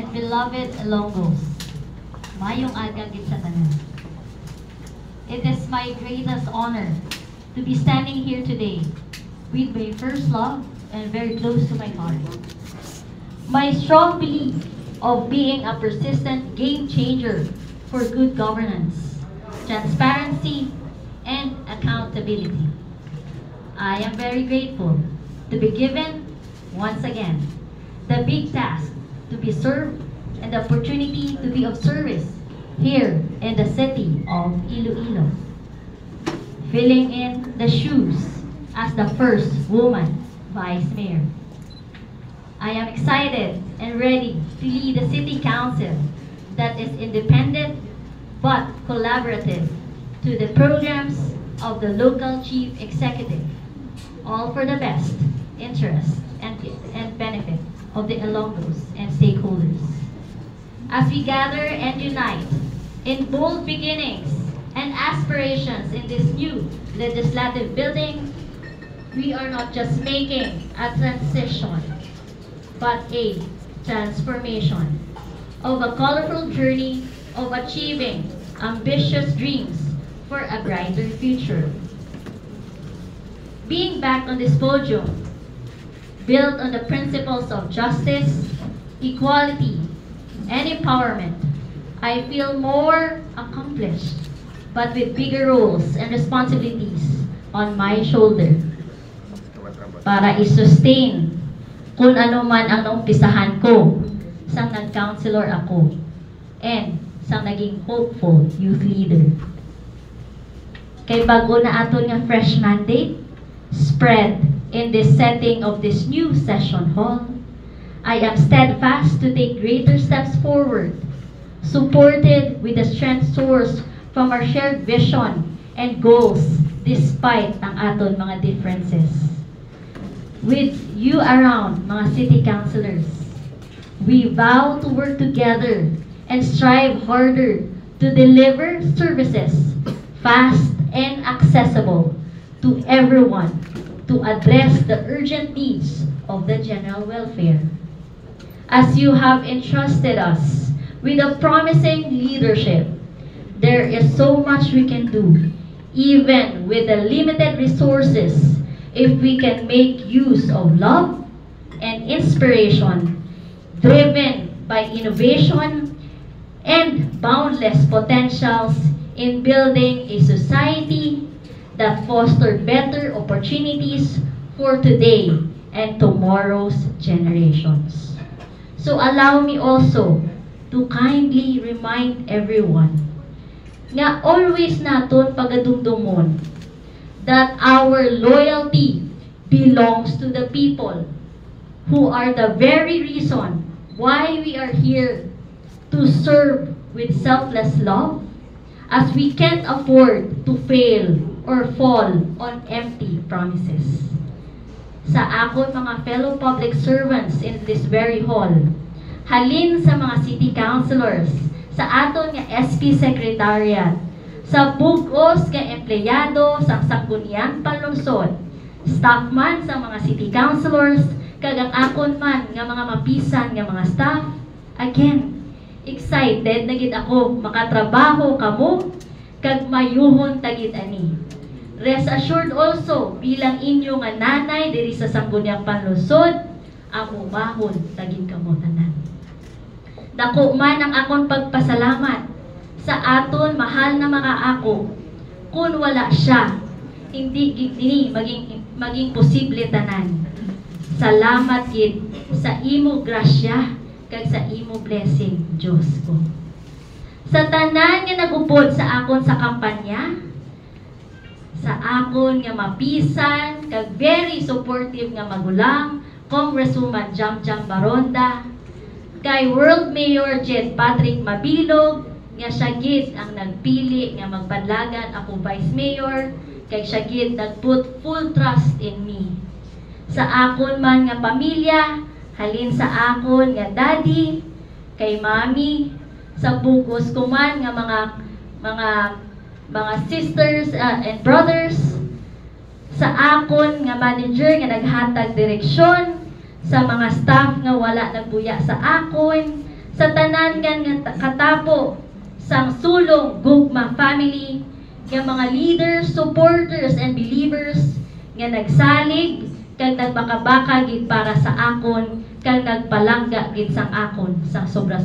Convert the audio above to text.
and beloved Ilonggos, mayong aga gid sa tanan. It is my greatest honor to be standing here today with my first love and very close to my heart. My strong belief of being a persistent game changer for good governance, transparency, and accountability. I am very grateful to be given, once again, the big task to be served and the opportunity to be of service here in the city of Iloilo, filling in the shoes as the first woman vice mayor. I am excited and ready to lead a city council that is independent but collaborative to the programs of the local chief executive, all for the best interest and benefit of the Ilonggos and stakeholders. As we gather and unite in bold beginnings and aspirations in this new legislative building, we are not just making a transition, but a transformation of a colorful journey of achieving ambitious dreams for a brighter future. Being back on this podium, built on the principles of justice, equality, and empowerment, I feel more accomplished, but with bigger roles and responsibilities on my shoulder para i-sustain kung ano man ang naumpisahan ko sang nag-counselor ako and sang naging hopeful youth leader. Kay bago na aton nga fresh mandate spread in this setting of this new session hall, I am steadfast to take greater steps forward, supported with the strength sourced from our shared vision and goals despite ang aton mga differences. With you around, mga city councilors, we vow to work together and strive harder to deliver services fast and accessible to everyone to address the urgent needs of the general welfare. As you have entrusted us with a promising leadership, there is so much we can do, even with the limited resources, if we can make use of love and inspiration, driven by innovation and boundless potentials in building a society that foster better opportunities for today and tomorrow's generations. So allow me also to kindly remind everyone nga always naton pagadumdumon that our loyalty belongs to the people who are the very reason why we are here to serve with selfless love, as we can't afford to fail or fall on empty promises. Sa akon mga fellow public servants in this very hall, halin sa mga city councilors, sa aton nga SP Secretariat, sa bugos nga empleyado sa Sangguniang Panlungsod, staff man sa mga city councilors, kag ang akon man nga mga mapisan nga mga staff, again, excited na gid ako makatrabaho kamo kag mayuhon tagid ani. Rest assured also bilang inyo nga nanay diri sa Sangguniang Panlungsod, amo mahon tagid kamo tanan. Dako man ang akon pagpasalamat sa aton mahal na mga ako. Kung wala siya, hindi gid maging posible tanan. Salamat gid sa imo grasya kag sa imo blessing, Diyos ko. Sa tanan nga nagupod sa akon sa kampanya, sa akon nga mapisan kag very supportive nga magulang, Congresswoman Jam Jam Baronda, kay World Mayor Jet Patrick Mabilog, nga siya gid ang nagpili nga magpadlagan ako Vice Mayor, kay siya gid nagput full trust in me. Sa akon man nga pamilya, halin sa akon nga daddy, kay mami, sa bugos ko man nga mga sisters and brothers, sa akon nga manager nga naghatag direksyon, sa mga staff nga wala nagbuya sa akon, sa tanan nga katapo sang sulong gugma family, nga mga leaders, supporters, and believers nga nagsalig kag nagbaka-baka gid para sa akon kag nagpalangga gid sang akon sa sobra